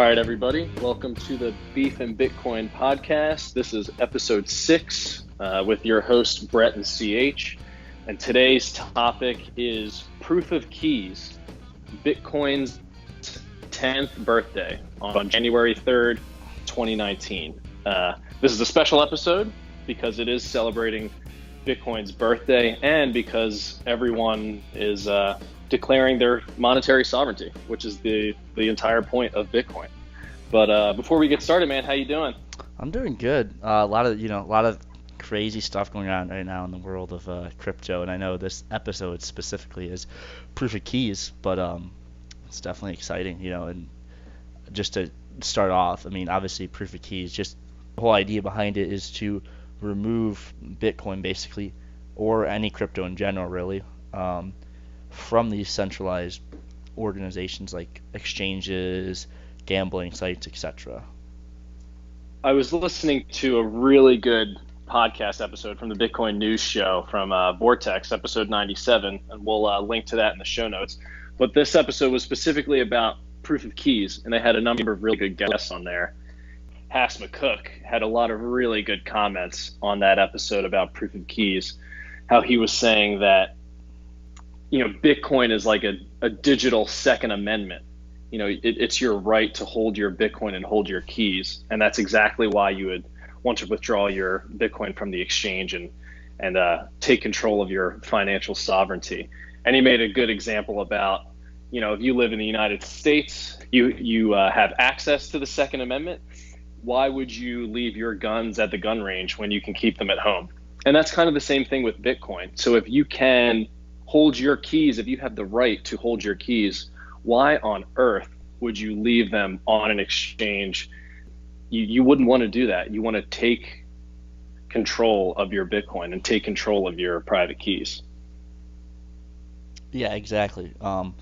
right, everybody. Welcome to the Beef and Bitcoin podcast. This is episode 6 with your host, Brett and CH. And today's topic is proof of keys, Bitcoin's 10th birthday on January 3rd, 2019. This is a special episode because it is celebrating Bitcoin's birthday and because everyone is declaring their monetary sovereignty, which is the entire point of Bitcoin. But before we get started, man, how you doing? I'm doing good. A lot of crazy stuff going on right now in the world of crypto, and I know this episode specifically is proof of keys, but it's definitely exciting, And just to start off, I mean, obviously proof of keys, just the whole idea behind it is to remove Bitcoin basically, or any crypto in general, really. From these centralized organizations like exchanges, gambling sites, etc. I was listening to a really good podcast episode from the Bitcoin News Show from Vortex, episode 97, and we'll link to that in the show notes. But this episode was specifically about proof of keys, and they had a number of really good guests on there. Hass McCook had a lot of really good comments on that episode about proof of keys, how he was saying that Bitcoin is like a digital Second Amendment. It's your right to hold your Bitcoin and hold your keys. And that's exactly why you would want to withdraw your Bitcoin from the exchange and take control of your financial sovereignty. And he made a good example about, if you live in the United States, you have access to the Second Amendment. Why would you leave your guns at the gun range when you can keep them at home? And that's kind of the same thing with Bitcoin. So if you can hold your keys, if you have the right to hold your keys, why on earth would you leave them on an exchange? You wouldn't want to do that. You want to take control of your Bitcoin and take control of your private keys. Yeah, exactly. And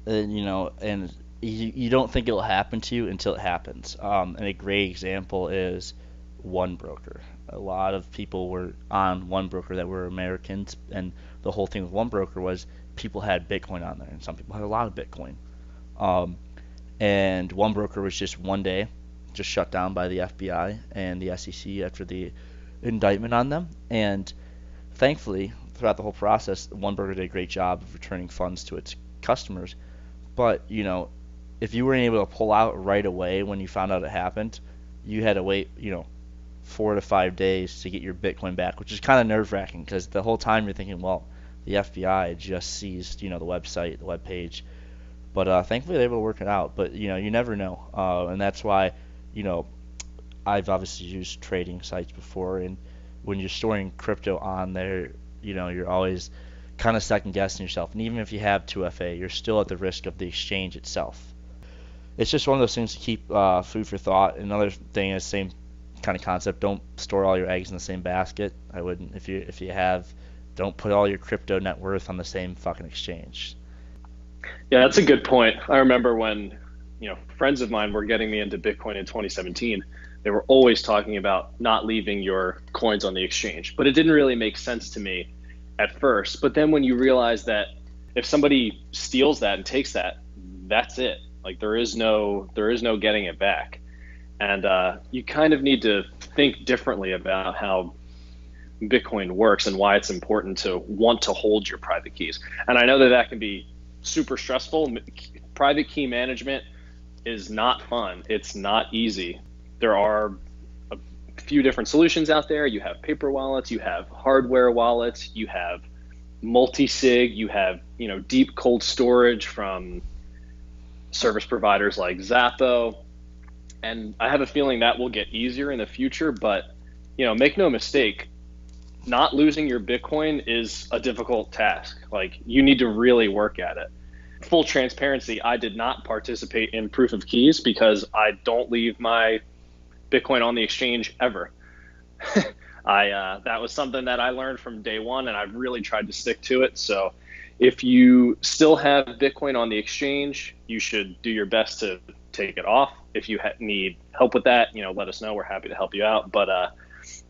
you don't think it'll happen to you until it happens. And a great example is one broker. A lot of people were on one broker that were Americans, and the whole thing with one broker was people had Bitcoin on there, and some people had a lot of Bitcoin. And one broker was just one day just shut down by the FBI and the SEC after the indictment on them. And thankfully, throughout the whole process, one broker did a great job of returning funds to its customers. But, if you weren't able to pull out right away when you found out it happened, you had to wait, 4 to 5 days to get your Bitcoin back, which is kind of nerve-wracking because the whole time you're thinking, well, the FBI just seized, the website, the web page. But thankfully they're able to work it out. But, you never know. And that's why, I've obviously used trading sites before. And when you're storing crypto on there, you're always kind of second-guessing yourself. And even if you have 2FA, you're still at the risk of the exchange itself. It's just one of those things to keep food for thought. Another thing is same kind of concept. Don't store all your eggs in the same basket. I wouldn't. If you have, don't put all your crypto net worth on the same fucking exchange. Yeah, that's a good point. I remember when, friends of mine were getting me into Bitcoin in 2017, they were always talking about not leaving your coins on the exchange. But it didn't really make sense to me at first. But then when you realize that if somebody steals that and takes that, that's it. Like there is no getting it back. And you kind of need to think differently about how Bitcoin works and why it's important to want to hold your private keys. And I know that can be super stressful. Private key management is not fun. It's not easy. There are a few different solutions out there. You have paper wallets, you have hardware wallets, you have multi-sig, you have deep cold storage from service providers like Zappo. And I have a feeling that will get easier in the future, but make no mistake, not losing your Bitcoin is a difficult task. Like you need to really work at it. Full transparency, I did not participate in proof of keys because I don't leave my Bitcoin on the exchange ever. That was something that I learned from day one, and I've really tried to stick to it. So if you still have Bitcoin on the exchange, you should do your best to take it off. If you need help with that, let us know. We're happy to help you out. But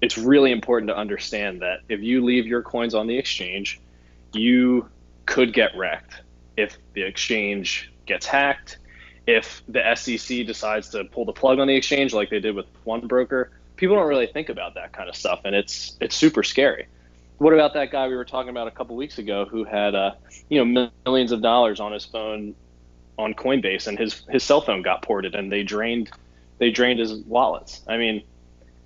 it's really important to understand that if you leave your coins on the exchange, you could get wrecked if the exchange gets hacked, if the SEC decides to pull the plug on the exchange like they did with one broker, people don't really think about that kind of stuff, and it's super scary. What about that guy we were talking about a couple weeks ago who had millions of dollars on his phone on Coinbase, and his cell phone got ported, and they drained his wallets. I mean,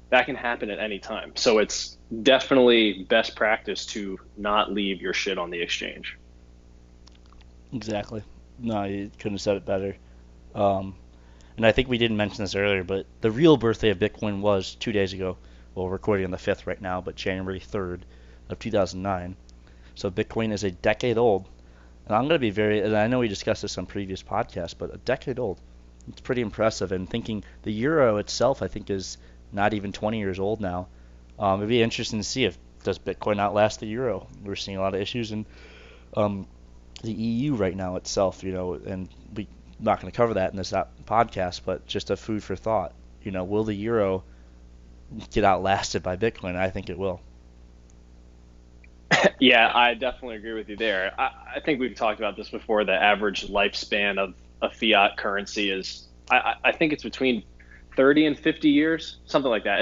that can happen at any time. So it's definitely best practice to not leave your shit on the exchange. Exactly. No, you couldn't have said it better. Um, and I think we didn't mention this earlier, but the real birthday of Bitcoin was 2 days ago. Well, we're recording on the 5th right now, but January 3rd of 2009. So Bitcoin is a decade old. And I'm going to be and I know we discussed this on previous podcasts, but a decade old. It's pretty impressive. And thinking the euro itself, I think, is not even 20 years old now. It'd be interesting to see if does Bitcoin outlast the euro. We're seeing a lot of issues in um, the EU right now itself, and we're not going to cover that in this podcast, but just a food for thought. Will the euro get outlasted by Bitcoin? I think it will. Yeah, I definitely agree with you there. I think we've talked about this before. The average lifespan of a fiat currency is, I think it's between 30 and 50 years, something like that.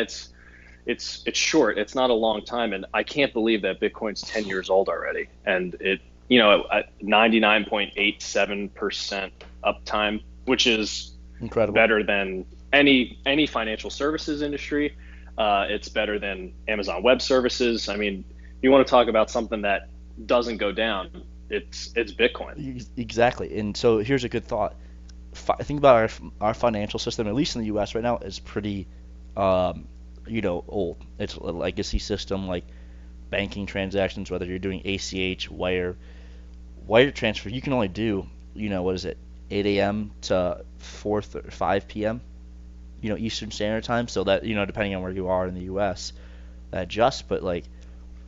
It's short. It's not a long time, and I can't believe that Bitcoin's 10 years old already, and at 99.87% uptime, which is Incredible. better than any financial services industry. It's better than Amazon Web Services. I mean, you want to talk about something that doesn't go down? It's Bitcoin. Exactly. And so here's a good thought. Think about our financial system, at least in the U.S. right now, is pretty, old. It's a legacy system, like banking transactions, whether you're doing ACH, wire transfer. You can only do, what is it, 8 a.m. to 5 p.m. Eastern Standard Time. So that depending on where you are in the U.S., that adjusts. But like,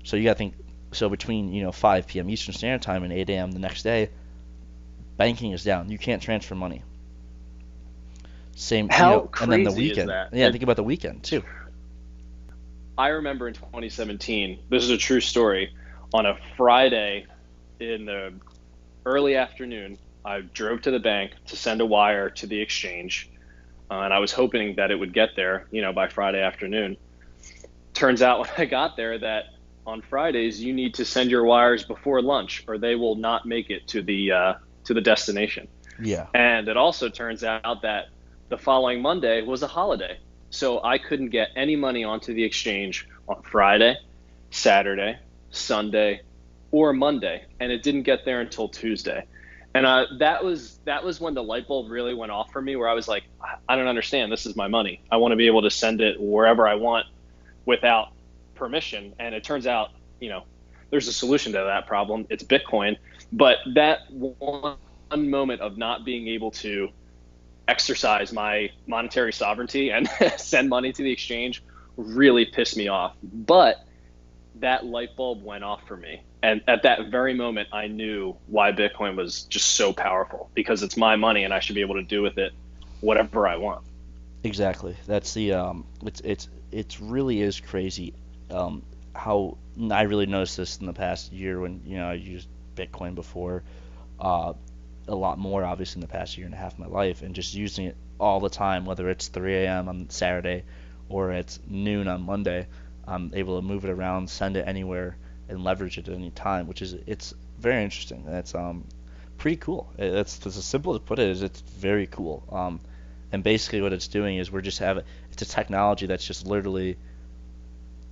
so you got to think. So between 5 p.m. Eastern Standard Time and 8 a.m. the next day, banking is down. You can't transfer money. Same, How and then the crazy is weekend. that? Yeah, think about the weekend too. I remember in 2017, this is a true story, on a Friday in the early afternoon, I drove to the bank to send a wire to the exchange, and I was hoping that it would get there, by Friday afternoon. Turns out when I got there that on Fridays you need to send your wires before lunch, or they will not make it to the destination. Yeah. And it also turns out that the following Monday was a holiday. So I couldn't get any money onto the exchange on Friday, Saturday, Sunday, or Monday, and it didn't get there until Tuesday. And that was when the light bulb really went off for me, where I was like, I don't understand. This is my money. I want to be able to send it wherever I want without permission. And it turns out, there's a solution to that problem. It's Bitcoin. But that one moment of not being able to exercise my monetary sovereignty and send money to the exchange really pissed me off. But that light bulb went off for me. And at that very moment, I knew why Bitcoin was just so powerful, because it's my money and I should be able to do with it whatever I want. Exactly. That's the it's really is crazy how I really noticed this in the past year when I used Bitcoin before a lot more obviously in the past year and a half of my life, and just using it all the time, whether it's 3 a.m. on Saturday or it's noon on Monday. I'm able to move it around, send it anywhere, and leverage it at any time, which is it's very interesting. That's pretty cool. It's as simple as put it is it's very cool. And basically what it's doing is it's a technology that's just literally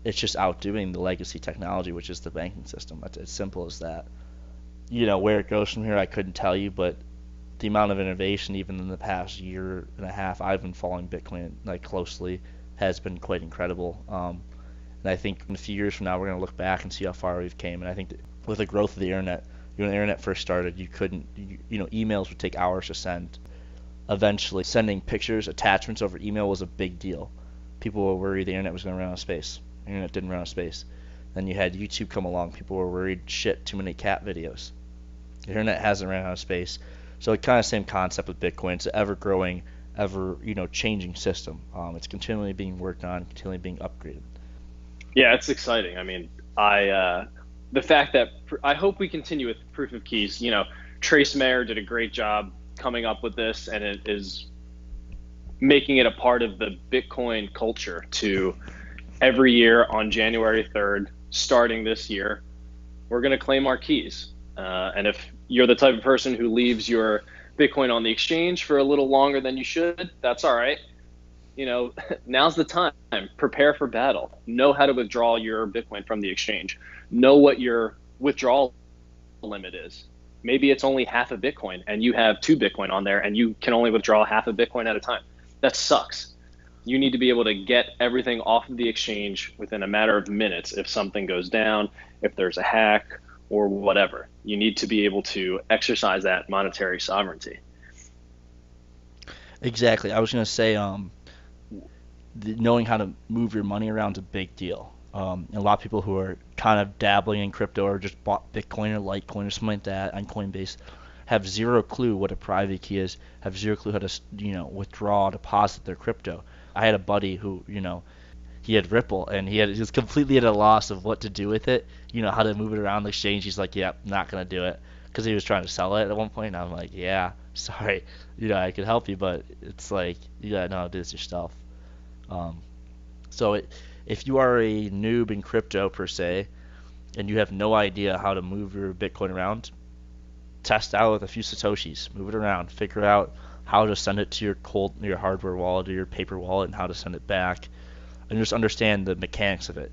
it's just outdoing the legacy technology, which is the banking system. It's as simple as that. Where it goes from here, I couldn't tell you, but the amount of innovation, even in the past year and a half, I've been following Bitcoin like closely, has been quite incredible. And I think in a few years from now, we're going to look back and see how far we've came. And I think that with the growth of the internet, when the internet first started, emails would take hours to send. Eventually, sending pictures, attachments over email was a big deal. People were worried the internet was going to run out of space. The internet didn't run out of space. Then you had YouTube come along. People were worried, shit, too many cat videos. The internet hasn't ran out of space. So it's kind of same concept with Bitcoin. It's an ever-growing, changing system. It's continually being worked on, continually being upgraded. Yeah, it's exciting. I mean, the fact that I hope we continue with proof of keys. Trace Mayer did a great job coming up with this, and it is making it a part of the Bitcoin culture to every year on January 3rd, starting this year, we're going to claim our keys. And if you're the type of person who leaves your Bitcoin on the exchange for a little longer than you should, that's all right. Now's the time. Prepare for battle. Know how to withdraw your Bitcoin from the exchange. Know what your withdrawal limit is. Maybe it's only half a Bitcoin and you have 2 Bitcoin on there and you can only withdraw half a Bitcoin at a time. That sucks. You need to be able to get everything off of the exchange within a matter of minutes if something goes down, if there's a hack or whatever. You need to be able to exercise that monetary sovereignty. Exactly. I was gonna say, knowing how to move your money around is a big deal. A lot of people who are kind of dabbling in crypto or just bought Bitcoin or Litecoin or something like that on Coinbase have zero clue what a private key is, have zero clue how to, withdraw, deposit their crypto. I had a buddy who, he had Ripple and he was completely at a loss of what to do with it, how to move it around the exchange. He's like, yeah, not gonna do it because he was trying to sell it at one point. And I'm like, yeah, sorry, I could help you, but it's like you gotta know how to do this yourself. Um, if you are a noob in crypto per se, and you have no idea how to move your Bitcoin around, test out with a few satoshis, move it around, figure out how to send it to your hardware wallet or your paper wallet, and how to send it back, and just understand the mechanics of it.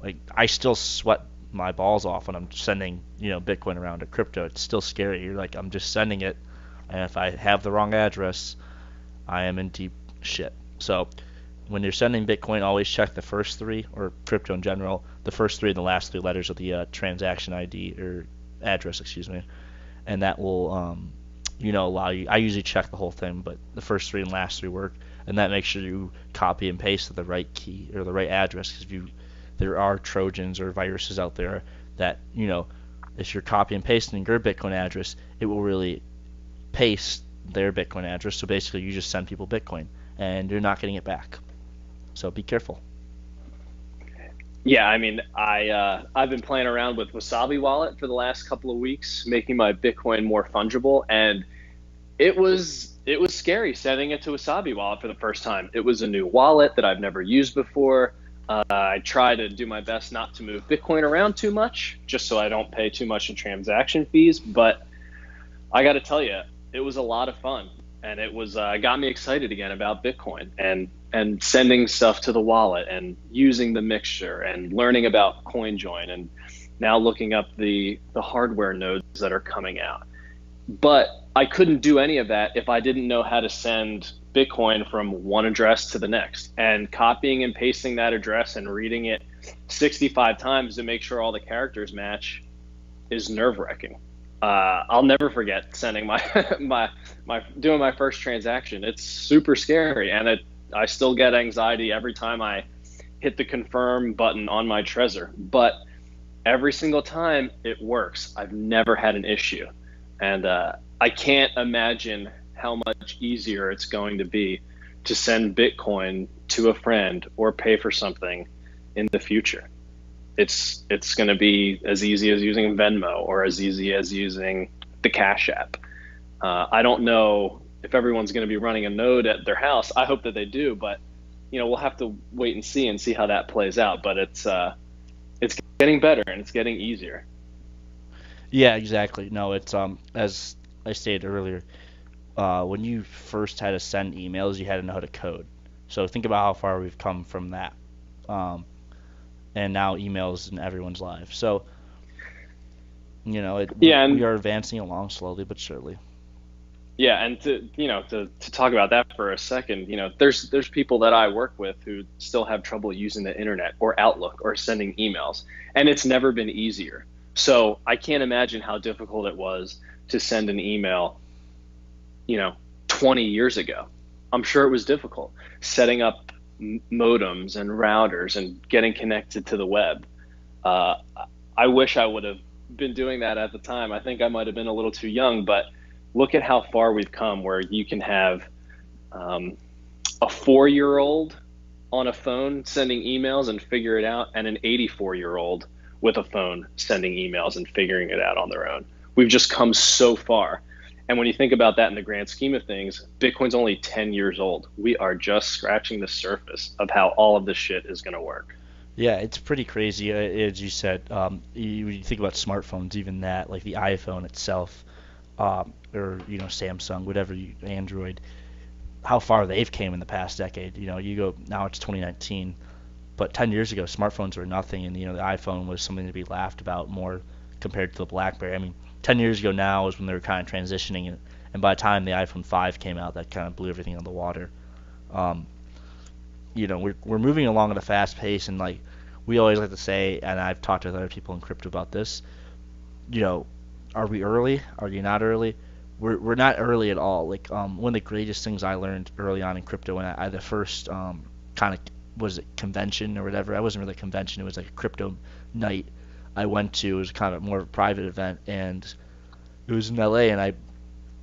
Like I still sweat my balls off when I'm sending Bitcoin around to crypto. It's still scary. You're like, I'm just sending it, and if I have the wrong address, I am in deep shit. So when you're sending Bitcoin, always check the first three, or crypto in general, the first three and the last three letters of the transaction ID or address, excuse me, and that will, allow you. I usually check the whole thing, but the first three and last three work, and that makes sure you copy and paste the right key or the right address, because there are Trojans or viruses out there that if you're copy and pasting your Bitcoin address, it will really paste their Bitcoin address. So basically, you just send people Bitcoin, and you're not getting it back. So be careful. Yeah, I mean, I've been playing around with Wasabi Wallet for the last couple of weeks, making my Bitcoin more fungible, and it was scary sending it to Wasabi Wallet for the first time. It was a new wallet that I've never used before. I try to do my best not to move Bitcoin around too much, just so I don't pay too much in transaction fees. But I got to tell you, it was a lot of fun, and it was got me excited again about Bitcoin and sending stuff to the wallet and using the mixture and learning about CoinJoin and now looking up the hardware nodes that are coming out. But I couldn't do any of that if I didn't know how to send Bitcoin from one address to the next. And copying and pasting that address and reading it 65 times to make sure all the characters match is nerve-wracking. I'll never forget sending my my doing my first transaction. It's super scary, and I still get anxiety every time I hit the confirm button on my Trezor. But every single time it works. I've never had an issue, and I can't imagine how much easier it's going to be to send Bitcoin to a friend or pay for something in the future. It's going to be as easy as using Venmo or as easy as using the Cash App. I don't know if everyone's going to be running a node at their house. I hope that they do, but we'll have to wait and see how that plays out. But it's getting better and it's getting easier. Yeah, exactly. No, it's as I stated earlier, when you first had to send emails, you had to know how to code. So think about how far we've come from that. Um, and now emails in everyone's life. So Yeah, we and are advancing along slowly but surely. yeah, and to talk about that for a second, there's people that I work with who still have trouble using the internet or Outlook or sending emails, and it's never been easier. So I can't imagine how difficult it was to send an email, you know, 20 years ago. I'm sure it was difficult setting up modems and routers and getting connected to the web. Uh, I wish I would have been doing that at the time. I think I might have been a little too young, but look at how far we've come where you can have um, a 4-year-old on a phone sending emails and figure it out, and an 84-year-old with a phone sending emails and figuring it out on their own. We've just come so far. And when you think about that in the grand scheme of things, Bitcoin's only 10 years old. We are just scratching the surface of how all of this shit is going to work. Yeah, it's pretty crazy. As you said, you think about smartphones, even that, like the iPhone itself, or Samsung, whatever, Android, how far they've came in the past decade. You go now it's 2019, but 10 years ago, smartphones were nothing, and the iPhone was something to be laughed about more compared to the BlackBerry. I mean, 10 years ago now is when they were kind of transitioning, and by the time the iPhone 5 came out, that kind of blew everything out of the water. Um, we're moving along at a fast pace, and like we always like to say, and I've talked with other people in crypto about this. You know, are we early? Are you not early? We're not early at all. Like one of the greatest things I learned early on in crypto when I the first kind of was it convention or whatever. I wasn't really a convention. It was like a crypto night I went to. It was kind of more of a private event, and it was in LA. And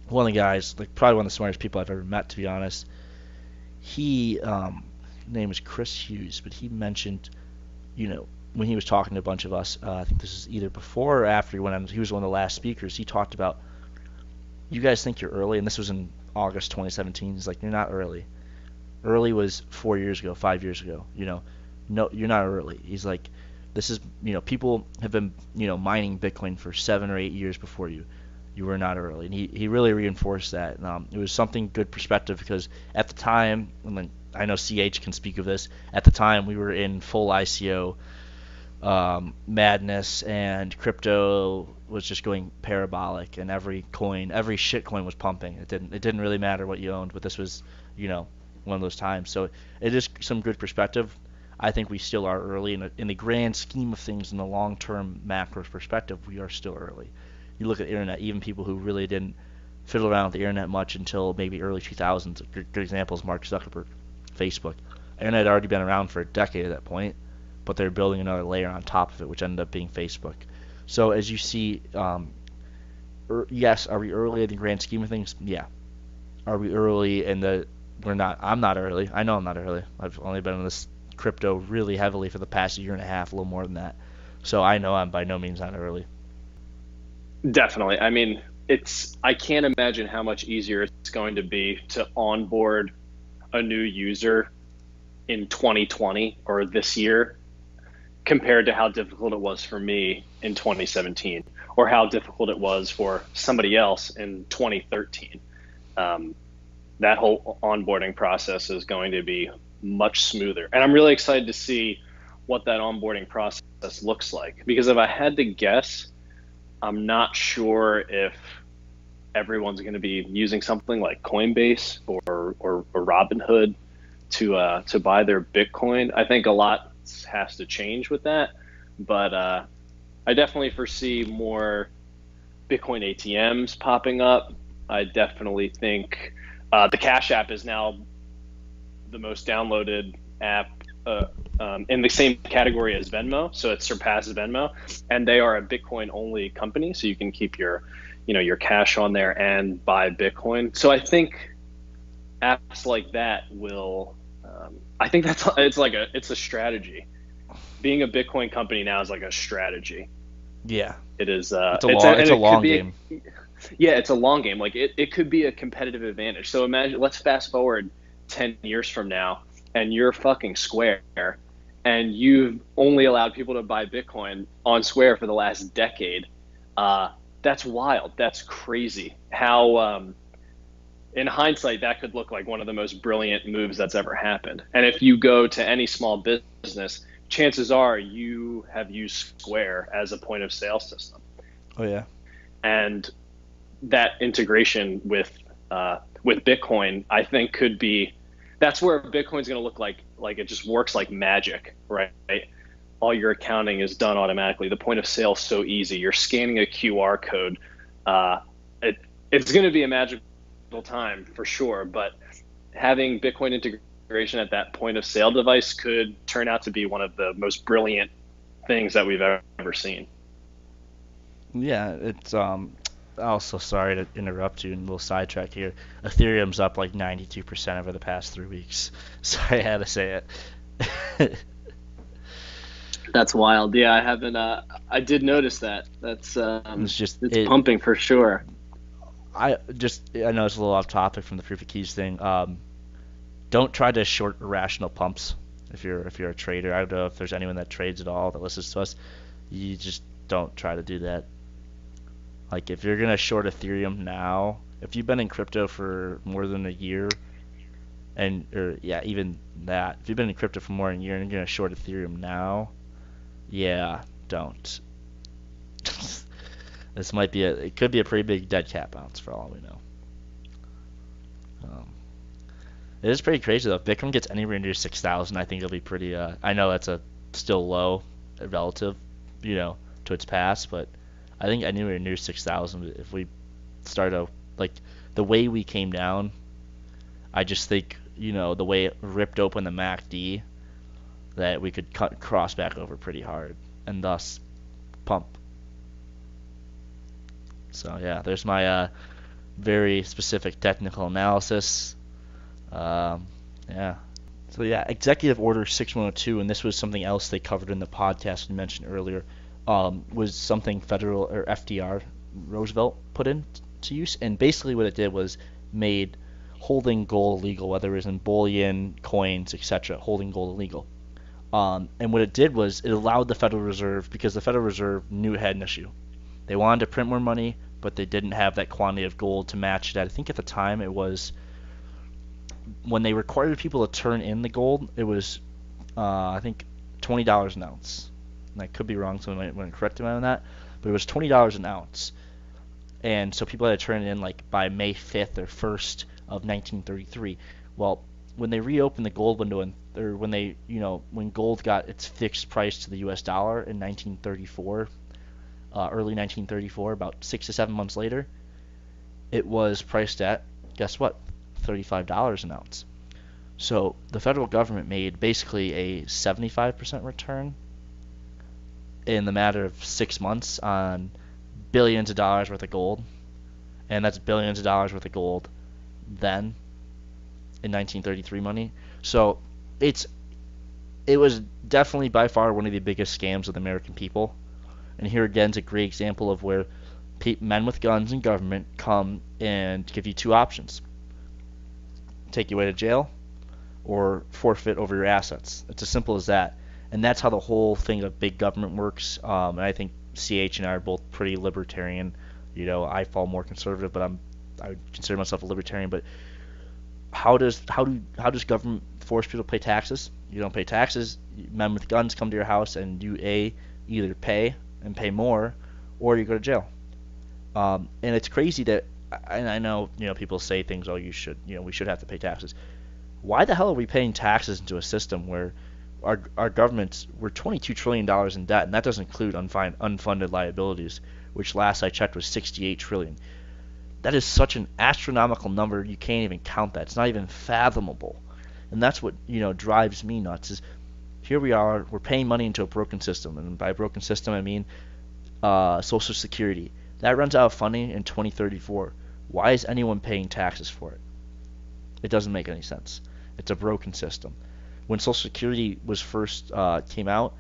one of the guys, like probably one of the smartest people I've ever met, to be honest. He name is Chris Hughes, but he mentioned, when he was talking to a bunch of us, I think this is either before or after he went on. He was one of the last speakers. He talked about, you guys think you're early, and this was in August 2017. He's like, you're not early. Early was 4 years ago, 5 years ago. No, you're not early. He's like, this is, people have been, mining Bitcoin for 7 or 8 years before you. You were not early, and he really reinforced that. And, it was something good perspective because at the time, and then I know CH can speak of this. At the time, we were in full ICO madness, and crypto was just going parabolic, and every shit coin was pumping. It didn't really matter what you owned, but this was, one of those times. So it is some good perspective. I think we still are early in the grand scheme of things, in the long-term macro perspective. We are still early. You look at the internet, even people who really didn't fiddle around with the internet much until maybe early 2000s. Good example is Mark Zuckerberg, Facebook. Internet had already been around for a decade at that point, but they're building another layer on top of it, which ended up being Facebook. So as you see, yes, are we early in the grand scheme of things? Yeah. Are we early in the? We're not. I'm not early. I know I'm not early. I've only been in this crypto really heavily for the past year and a half, a little more than that. So I know I'm by no means not early. Definitely. I mean, I can't imagine how much easier it's going to be to onboard a new user in 2020 or this year compared to how difficult it was for me in 2017 or how difficult it was for somebody else in 2013. That whole onboarding process is going to be much smoother. And I'm really excited to see what that onboarding process looks like. Because if I had to guess, I'm not sure if everyone's going to be using something like Coinbase or Robinhood to buy their Bitcoin. I think a lot has to change with that, but I definitely foresee more Bitcoin ATMs popping up. I definitely think the Cash App is now the most downloaded app in the same category as Venmo, so it surpasses Venmo, and they are a Bitcoin only company, so you can keep your cash on there and buy Bitcoin. So I think apps like that will. I think it's a strategy. Being a Bitcoin company now is like a strategy. Yeah, It is. it's a long game. Yeah, it's a long game. Like it could be a competitive advantage. So imagine, let's fast forward 10 years from now, and you're fucking Square, and you've only allowed people to buy Bitcoin on Square for the last decade. That's wild. That's crazy. How, in hindsight, that could look like one of the most brilliant moves that's ever happened. And if you go to any small business, chances are you have used Square as a point of sale system. Oh yeah. And that integration with Bitcoin, I think could be, that's where Bitcoin's going to look like it just works like magic, right? All your accounting is done automatically. The point of sale is so easy. You're scanning a QR code. It's going to be a magical time for sure, but having Bitcoin integration at that point of sale device could turn out to be one of the most brilliant things that we've ever seen. Yeah, it's also sorry to interrupt you and a little sidetrack here. Ethereum's up like 92% over the past 3 weeks. Sorry, I had to say it. That's wild. Yeah, I haven't. I did notice that. That's It's just it's pumping for sure. I know it's a little off topic from the proof of keys thing. Don't try to short irrational pumps if you're a trader. I don't know if there's anyone that trades at all that listens to us. You just don't try to do that. Like if you're gonna short Ethereum now, if you've been in crypto for more than a year, and or yeah, even that, if you've been in crypto for more than a year and you're gonna short Ethereum now, yeah, don't. This might be it could be a pretty big dead cat bounce for all we know. Um, it is pretty crazy though. If Bitcoin gets anywhere near 6,000, I think it'll be pretty. I know that's a still low relative, to its past, but I think anywhere near 6,000, if we start a like the way we came down, I just think the way it ripped open the MACD that we could cross back over pretty hard and thus pump. So yeah, there's my very specific technical analysis. Um, yeah. So yeah, Executive Order 6102, and this was something else they covered in the podcast we mentioned earlier, was something federal or FDR Roosevelt put into use, and basically what it did was made holding gold illegal, whether it was in bullion, coins, etc. Holding gold illegal. And what it did was it allowed the Federal Reserve, because the Federal Reserve knew it had an issue. They wanted to print more money, but they didn't have that quantity of gold to match that. I think at the time it was when they required people to turn in the gold, it was I think $20 an ounce. And I could be wrong, so I might correct me on that. But it was $20 an ounce, and so people had to turn it in like by May 5th or 1st of 1933. Well, when they reopened the gold window, or when when gold got its fixed price to the U.S. dollar in 1934, early 1934, about 6 to 7 months later, it was priced at, guess what, $35 an ounce. So the federal government made basically a 75% return in the matter of 6 months on billions of dollars worth of gold, and that's billions of dollars worth of gold then in 1933 money. So it was definitely by far one of the biggest scams of the American people. And here again is a great example of where men with guns in government come and give you two options: take you away to jail or forfeit over your assets. It's as simple as that. And that's how the whole thing of big government works. And I think CH and I are both pretty libertarian. I fall more conservative, but I would consider myself a libertarian. But how does government force people to pay taxes? You don't pay taxes. Men with guns come to your house, and you either pay and pay more, or you go to jail. And it's crazy that, and I know people say things. Oh, you should we should have to pay taxes. Why the hell are we paying taxes into a system where our governments, we're $22 trillion in debt, and that doesn't include unfunded liabilities, which last I checked was $68 trillion. That is such an astronomical number, you can't even count that. It's not even fathomable. And that's what drives me nuts. Is here we are, we're paying money into a broken system, and by broken system I mean Social Security. That runs out of funding in 2034. Why is anyone paying taxes for it? It doesn't make any sense. It's a broken system. When Social Security was first came out,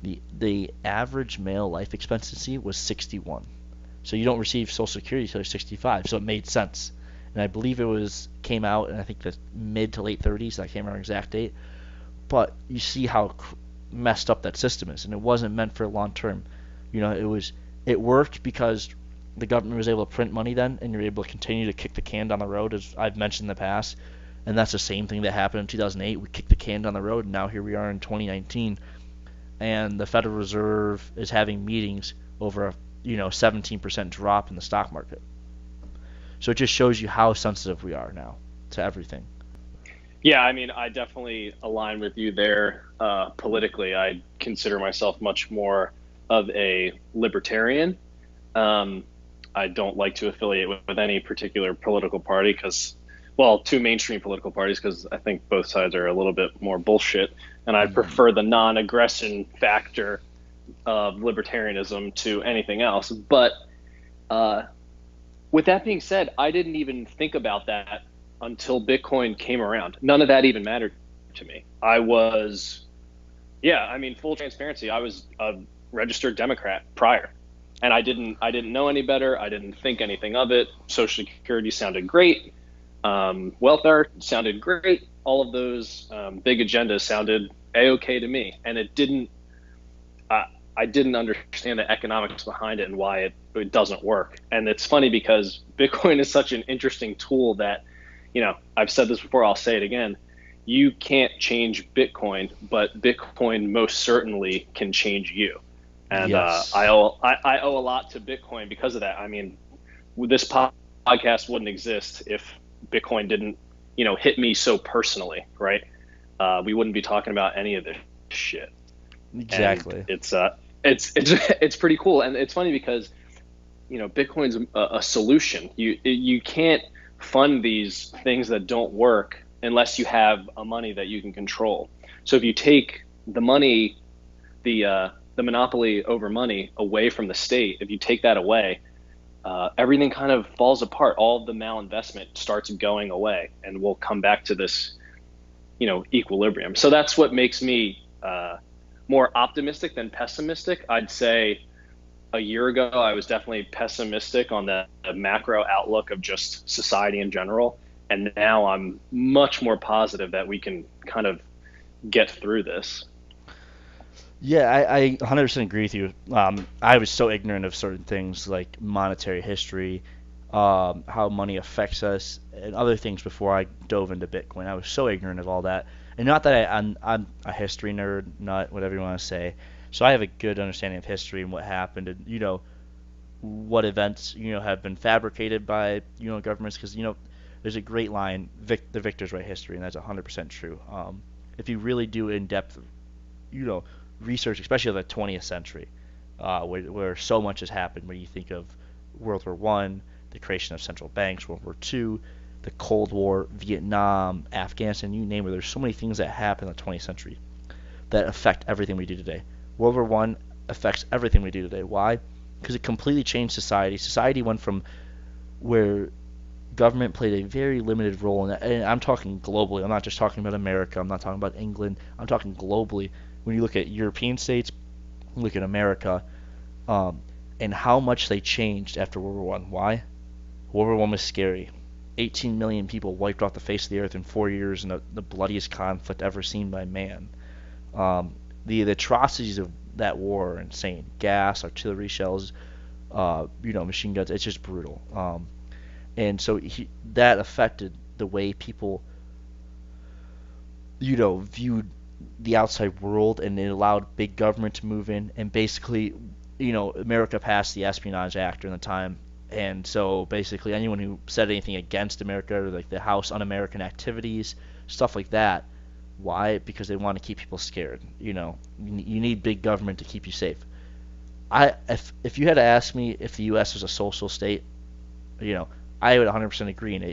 the average male life expectancy was 61. So you don't receive Social Security until you're 65. So it made sense. And I believe it came out in I think the mid to late 30s. I can't remember the exact date. But you see how messed up that system is, and it wasn't meant for long term. It worked because the government was able to print money then, and you're able to continue to kick the can down the road, as I've mentioned in the past. And that's the same thing that happened in 2008. We kicked the can down the road, and now here we are in 2019, and the Federal Reserve is having meetings over a 17% drop in the stock market. So it just shows you how sensitive we are now to everything. Yeah, I mean, I definitely align with you there. Politically, I consider myself much more of a libertarian. I don't like to affiliate with any particular political party because, well, two mainstream political parties, because I think both sides are a little bit more bullshit, and I prefer the non-aggression factor of libertarianism to anything else. But with that being said, I didn't even think about that until Bitcoin came around. None of that even mattered to me. Full transparency, I was a registered Democrat prior. and I didn't know any better. I didn't think anything of it. Social Security sounded great. Welfare sounded great. All of those big agendas sounded a-okay to me, and it didn't. Uh, I didn't understand the economics behind it and why it doesn't work. And it's funny because Bitcoin is such an interesting tool that, I've said this before, I'll say it again. You can't change Bitcoin, but Bitcoin most certainly can change you. And I Yes. owe I owe a lot to Bitcoin because of that. I mean, this podcast wouldn't exist if Bitcoin didn't, hit me so personally, right? We wouldn't be talking about any of this shit. And Exactly. it's pretty cool. And it's funny because Bitcoin's a solution. You can't fund these things that don't work unless you have a money that you can control. So if you take the money, the monopoly over money away from the state, if you take that away, everything kind of falls apart. All of the malinvestment starts going away, and we'll come back to this, equilibrium. So that's what makes me more optimistic than pessimistic. I'd say a year ago, I was definitely pessimistic on the macro outlook of just society in general. And now I'm much more positive that we can kind of get through this. Yeah, I 100% agree with you. I was so ignorant of certain things like monetary history, how money affects us, and other things before I dove into Bitcoin. I was so ignorant of all that. And not that I'm a history nerd, nut, whatever you want to say. So I have a good understanding of history and what happened, and what events have been fabricated by governments. Because there's a great line, the victors write history, and that's 100% true. If you really do in-depth you know research, especially of the 20th century, where so much has happened. When you think of World War One, the creation of central banks, World War Two, the Cold War, Vietnam, Afghanistan, you name it. There's so many things that happened in the 20th century that affect everything we do today. World War One affects everything we do today. Why? Because it completely changed society. Society went from where government played a very limited role in that. And I'm talking globally. I'm not just talking about America. I'm not talking about England. I'm talking globally. When you look at European states, look at America, um, and how much they changed after World War One. Why? World War One was scary. 18 million people wiped off the face of the earth in 4 years in the bloodiest conflict ever seen by man. The atrocities of that war are insane. Gas, artillery shells, machine guns. It's just brutal. And so that affected the way people viewed the outside world, and it allowed big government to move in. And basically, America passed the Espionage Act during the time, and so basically anyone who said anything against America, or like the House Un-American Activities, stuff like that. Why? Because they want to keep people scared. You need big government to keep you safe. If you had to ask me if the U.S. was a social state, you know, I would 100% agree, and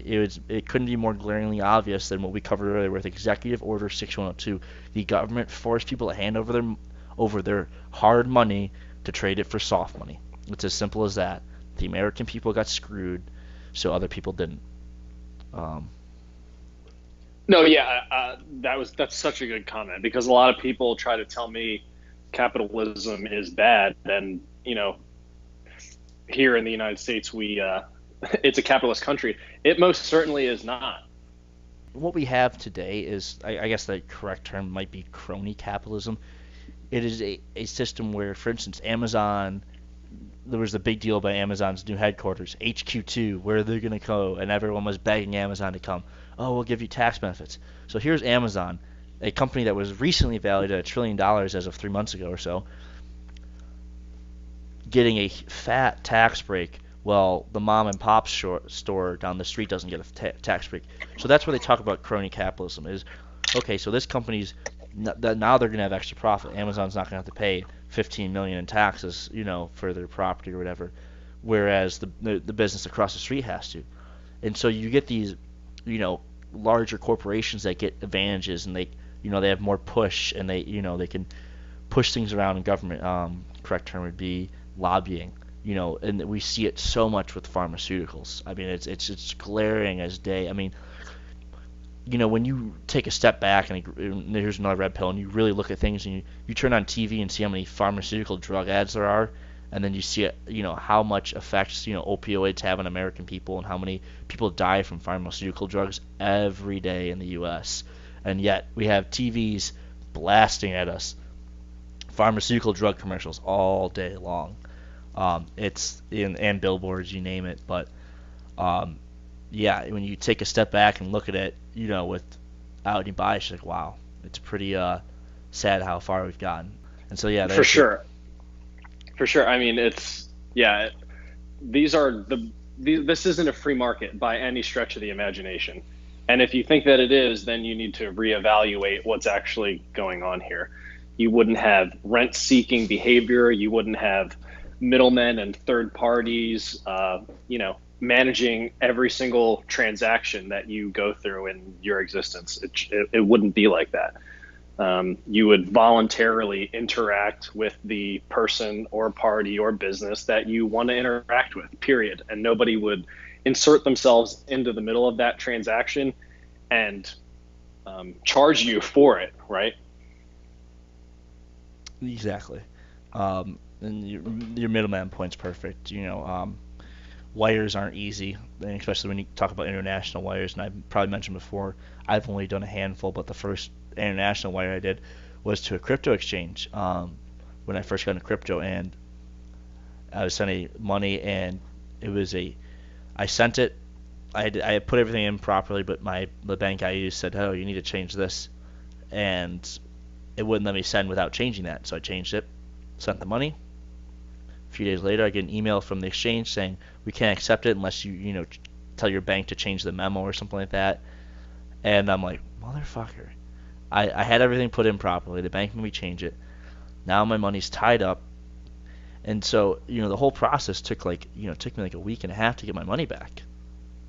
it couldn't be more glaringly obvious than what we covered earlier with Executive Order 6102. The government forced people to hand over their hard money to trade it for soft money. It's as simple as that. The American people got screwed, so other people didn't. Um, No, yeah, that's such a good comment because a lot of people try to tell me capitalism is bad, and here in the United States, it's a capitalist country. It most certainly is not. what we have today is, I guess the correct term might be crony capitalism. It is a system where, for instance, Amazon, there was a big deal about Amazon's new headquarters, HQ2, where they're going to go, and everyone was begging Amazon to come. Oh, we'll give you tax benefits. So here's Amazon, a company that was recently valued at $1 trillion as of 3 months ago or so, getting a fat tax break. Well, the mom and pop store down the street doesn't get a tax break. So that's where they talk about crony capitalism. Is okay. So this company's now they're gonna have extra profit. Amazon's not gonna have to pay 15 million in taxes, for their property or whatever, whereas the business across the street has to. And so you get these, you know, larger corporations that get advantages, and they have more push, and they can push things around in government. Correct term would be lobbying. And we see it so much with pharmaceuticals. I mean, it's glaring as day. I mean, when you take a step back and here's another red pill, and you really look at things, and you turn on TV and see how many pharmaceutical drug ads there are, and then you see how much effects opioids have on American people and how many people die from pharmaceutical drugs every day in the U.S. And yet we have TVs blasting at us pharmaceutical drug commercials all day long. It's in and billboards, you name it. But um, yeah, when you take a step back and look at it, without any bias, you're like, wow, it's pretty sad how far we've gotten. And so yeah, For there's the sure. For sure. I mean, it's yeah. These are this isn't a free market by any stretch of the imagination. And if you think that it is, then you need to reevaluate what's actually going on here. You wouldn't have rent-seeking behavior. You wouldn't have middlemen and third parties, managing every single transaction that you go through in your existence. It wouldn't be like that. You would voluntarily interact with the person or party or business that you want to interact with, period. And nobody would insert themselves into the middle of that transaction and charge you for it, right? exactly. And your middleman point's perfect. Wires aren't easy, and especially when you talk about international wires. And I've probably mentioned before, I've only done a handful, but the first international wire I did was to a crypto exchange when I first got into crypto, and I was sending money, and it was I sent it. I had put everything in properly, but the bank I used said, "Oh, you need to change this," and it wouldn't let me send without changing that. So I changed it, sent the money. A few days later, I get an email from the exchange saying we can't accept it unless you tell your bank to change the memo or something like that. And I'm like, motherfucker. I had everything put in properly. The bank made me change it. Now my money's tied up, and so the whole process took me like a week and a half to get my money back.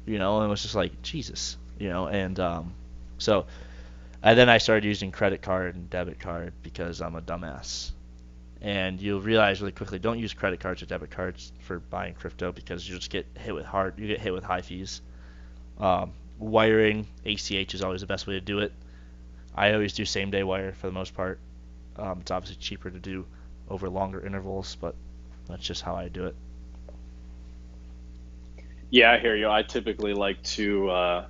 And it was just like Jesus. And so then I started using credit card and debit card because I'm a dumbass. And you'll realize really quickly, don't use credit cards or debit cards for buying crypto because you just you get hit with high fees. Wiring ACH is always the best way to do it. I always do same day wire for the most part. It's obviously cheaper to do over longer intervals, but that's just how I do it. Yeah, I hear you. I typically like to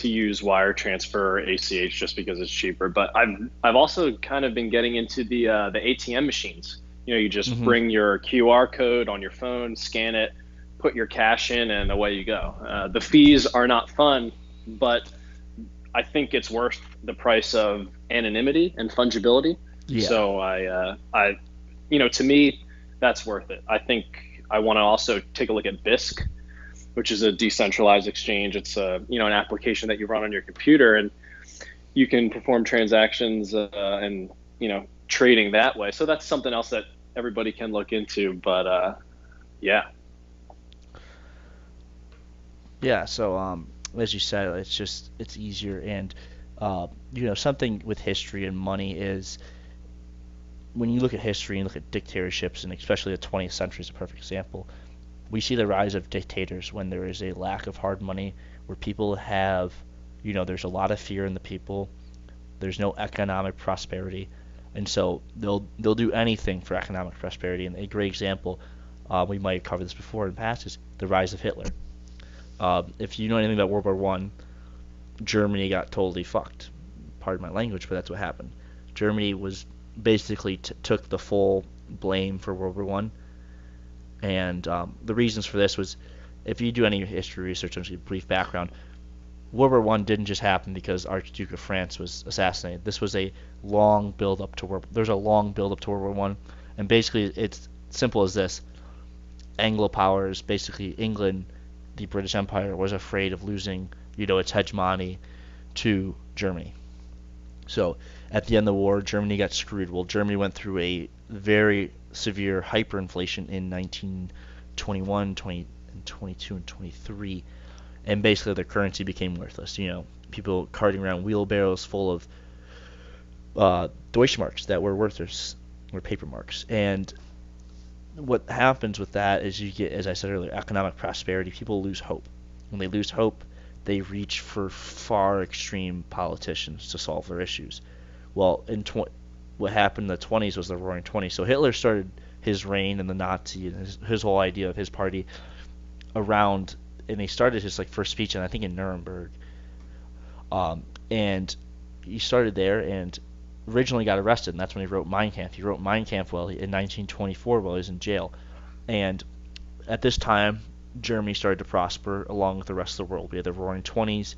use wire transfer or ACH just because it's cheaper. But I've also kind of been getting into the ATM machines. You just Hmm. bring your QR code on your phone, scan it, put your cash in, and away you go. The fees are not fun, but I think it's worth the price of anonymity and fungibility. Yeah. So to me, that's worth it. I think I want to also take a look at BISC, which is a decentralized exchange. It's an application that you run on your computer, and you can perform transactions and trading that way. So that's something else that everybody can look into. But yeah, Yeah. So as you said, it's easier, and something with history and money is when you look at history and look at dictatorships, and especially the 20th century is a perfect example. We see the rise of dictators when there is a lack of hard money, where people have, there's a lot of fear in the people. There's no economic prosperity, and so they'll do anything for economic prosperity. And a great example, we might have covered this before in the past, is the rise of Hitler. If you know anything about World War One, Germany got totally fucked. Pardon my language, but that's what happened. Germany was basically took the full blame for World War One, and the reasons for this was, if you do any history research, a brief background, World War One didn't just happen because Archduke of France was assassinated. This was a long build up to World. There's a long build up to World War One, and basically it's simple as this: Anglo powers, basically England, the British Empire, was afraid of losing, its hegemony to Germany. So at the end of the war, Germany got screwed. Well, Germany went through a very severe hyperinflation in 1921, 20, and 22, and 23, and basically their currency became worthless. People carting around wheelbarrows full of Deutschmarks that were worthless, or paper marks. And what happens with that is you get, as I said earlier, economic prosperity. People lose hope. When they lose hope, they reach for far extreme politicians to solve their issues. Well, what happened in the 20s was the Roaring Twenties. So Hitler started his reign and the Nazi and his whole idea of his party around. And he started his like first speech, and I think in Nuremberg, and he started there and originally got arrested, and that's when he wrote Mein Kampf. He wrote Mein Kampf in 1924 while he was in jail, and at this time, Germany started to prosper along with the rest of the world. We had the Roaring Twenties.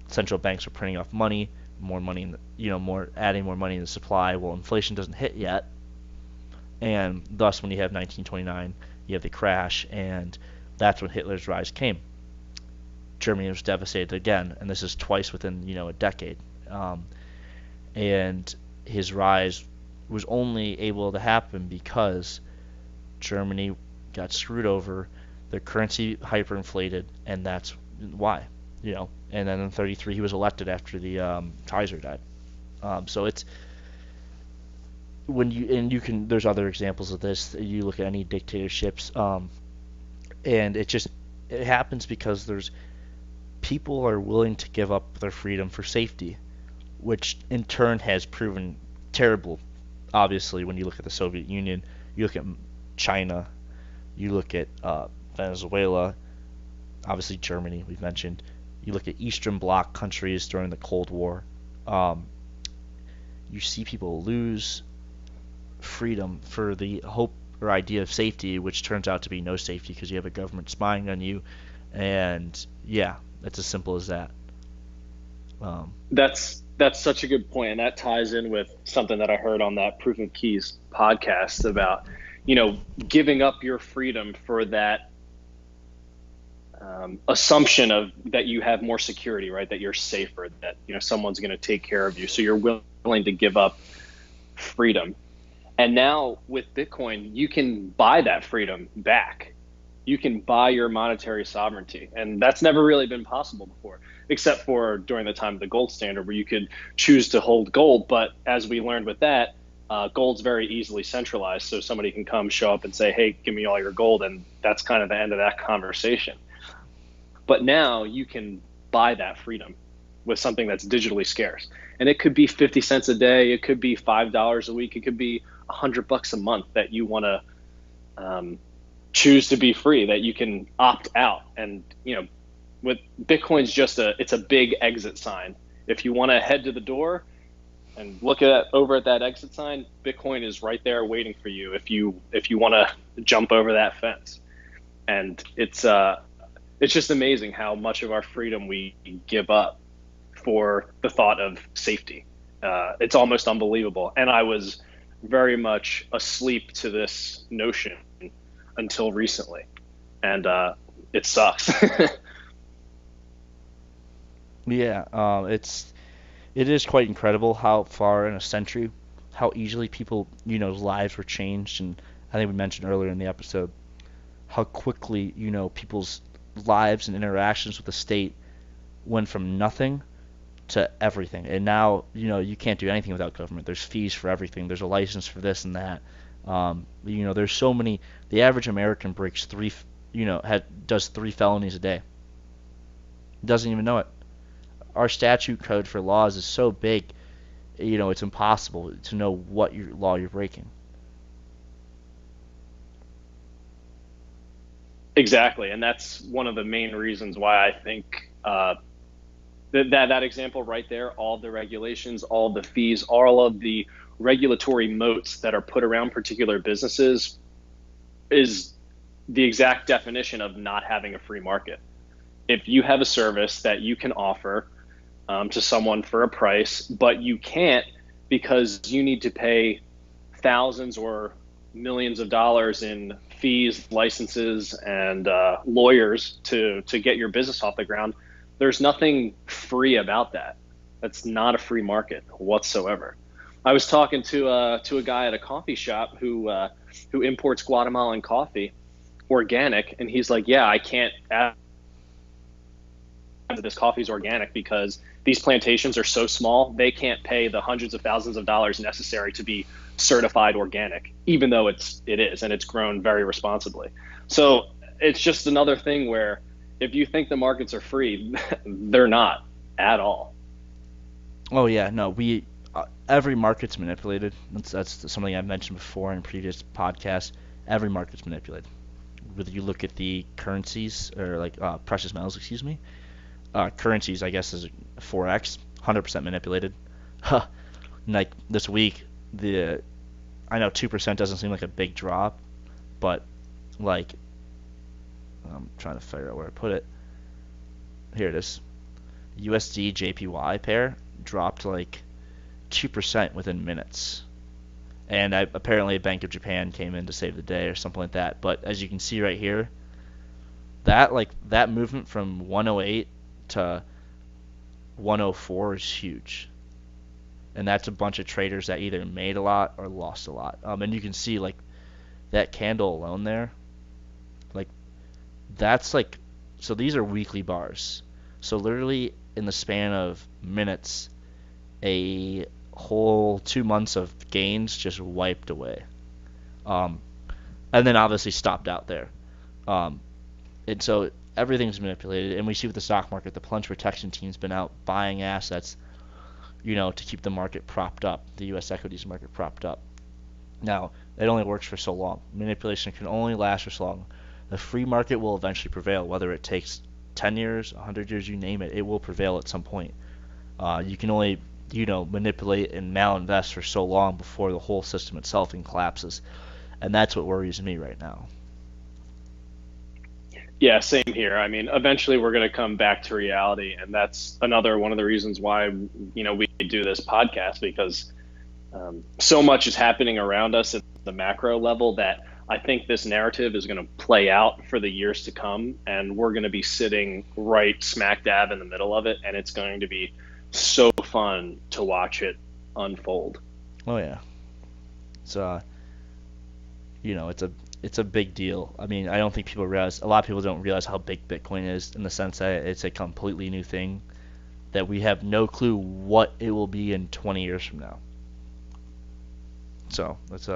Central banks were printing off money, more money, more adding more money in the supply. Well, inflation doesn't hit yet, and thus when you have 1929, you have the crash, and that's when Hitler's rise came. Germany was devastated again, and this is twice within a decade. And his rise was only able to happen because Germany got screwed over, their currency hyperinflated, and that's why. And then in '33 he was elected after the Kaiser died. So it's there's other examples of this. You look at any dictatorships, and it happens because there's people are willing to give up their freedom for safety, which in turn has proven terrible. Obviously, when you look at the Soviet Union, you look at China, you look at Venezuela, obviously Germany, we've mentioned. You look at Eastern Bloc countries during the Cold War. You see people lose freedom for the hope or idea of safety, which turns out to be no safety because you have a government spying on you. And yeah, it's as simple as that. That's such a good point, and that ties in with something that I heard on that Proof of Keys podcast about, giving up your freedom for that assumption of that you have more security, right? That you're safer, that someone's going to take care of you, so you're willing to give up freedom. And now with Bitcoin, you can buy that freedom back. You can buy your monetary sovereignty, and that's never really been possible before, except for during the time of the gold standard, where you could choose to hold gold. But as we learned with that, gold's very easily centralized, so somebody can come, show up, and say, "Hey, give me all your gold," and that's kind of the end of that conversation. But now you can buy that freedom with something that's digitally scarce, and it could be 50 cents a day, it could be $5 a week, it could be $100 a month that you want to choose to be free, that you can opt out. And with Bitcoin's it's a big exit sign. If you want to head to the door and look over at that exit sign, Bitcoin is right there waiting for you if you want to jump over that fence. And it's just amazing how much of our freedom we give up for the thought of safety. It's almost unbelievable. And I was very much asleep to this notion until recently, and it sucks. Yeah, it is quite incredible how far in a century, how easily people lives were changed, and I think we mentioned earlier in the episode how quickly people's lives and interactions with the state went from nothing to everything. And now you can't do anything without government. There's fees for everything. There's a license for this and that. There's so many. The average American breaks does 3 felonies a day. Doesn't even know it. Our statute code for laws is so big, it's impossible to know what law you're breaking. Exactly, and that's one of the main reasons why I think that example right there, all the regulations, all the fees, all of the regulatory moats that are put around particular businesses is the exact definition of not having a free market. If you have a service that you can offer to someone for a price, but you can't because you need to pay thousands or millions of dollars in fees, licenses, and lawyers to get your business off the ground, there's nothing free about that. That's not a free market whatsoever. I was talking to a guy at a coffee shop who imports Guatemalan coffee, organic, and he's like, "Yeah, I can't add that this coffee is organic because these plantations are so small, they can't pay the hundreds of thousands of dollars necessary to be certified organic, even though it is, and it's grown very responsibly." So it's just another thing where if you think the markets are free, they're not at all. Oh yeah, no, every market's manipulated. That's something I've mentioned before in previous podcasts. Every market's manipulated. Whether you look at the currencies or like precious metals, excuse me, currencies, I guess, is Forex, 100% manipulated. Like this week, I know 2% doesn't seem like a big drop, but like I'm trying to figure out where I put it. Here it is. USD JPY pair dropped like 2% within minutes. And apparently Bank of Japan came in to save the day or something like that. But as you can see right here, that movement from 108 to 104 is huge. And that's a bunch of traders that either made a lot or lost a lot. And you can see like that candle alone there, like that's like, so these are weekly bars. So literally in the span of minutes, a whole 2 months of gains just wiped away. And then obviously stopped out there. And so everything's manipulated. And we see with the stock market, the plunge protection team's been out buying assets, to keep the market propped up, the U.S. equities market propped up. Now, it only works for so long. Manipulation can only last for so long. The free market will eventually prevail, whether it takes 10 years, 100 years, you name it. It will prevail at some point. You can only, manipulate and malinvest for so long before the whole system itself collapses. And that's what worries me right now. Yeah, same here. I mean, eventually we're going to come back to reality, and that's another one of the reasons why we do this podcast, because so much is happening around us at the macro level that I think this narrative is going to play out for the years to come, and we're going to be sitting right smack dab in the middle of it, and it's going to be so fun to watch it unfold. Oh yeah, it's it's a big deal. I mean, I don't think people realize, a lot of people don't realize how big Bitcoin is, in the sense that it's a completely new thing that we have no clue what it will be in 20 years from now. So that's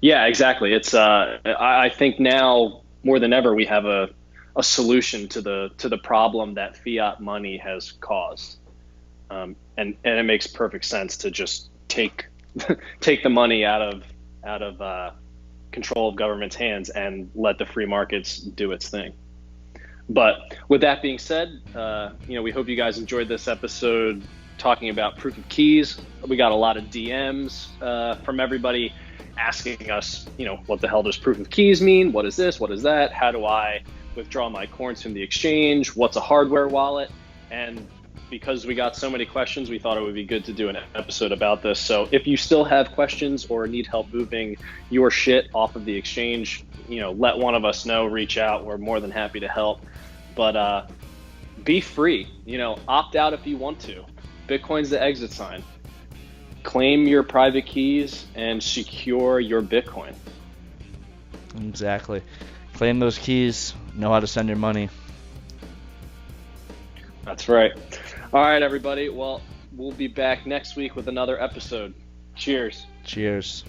Yeah, exactly. It's I think now more than ever we have a solution to the problem that fiat money has caused, and it makes perfect sense to just take the money out of control of government's hands and let the free markets do its thing. But with that being said, we hope you guys enjoyed this episode talking about proof of keys. We got a lot of DMs from everybody asking us, what the hell does proof of keys mean? What is this? What is that? How do I withdraw my coins from the exchange? What's a hardware wallet? And because we got so many questions, we thought it would be good to do an episode about this. So if you still have questions or need help moving your shit off of the exchange, let one of us know, reach out. We're more than happy to help. But be free, opt out if you want to. Bitcoin's the exit sign. Claim your private keys and secure your Bitcoin. Exactly. Claim those keys, know how to send your money. That's right. All right, everybody. Well, we'll be back next week with another episode. Cheers. Cheers.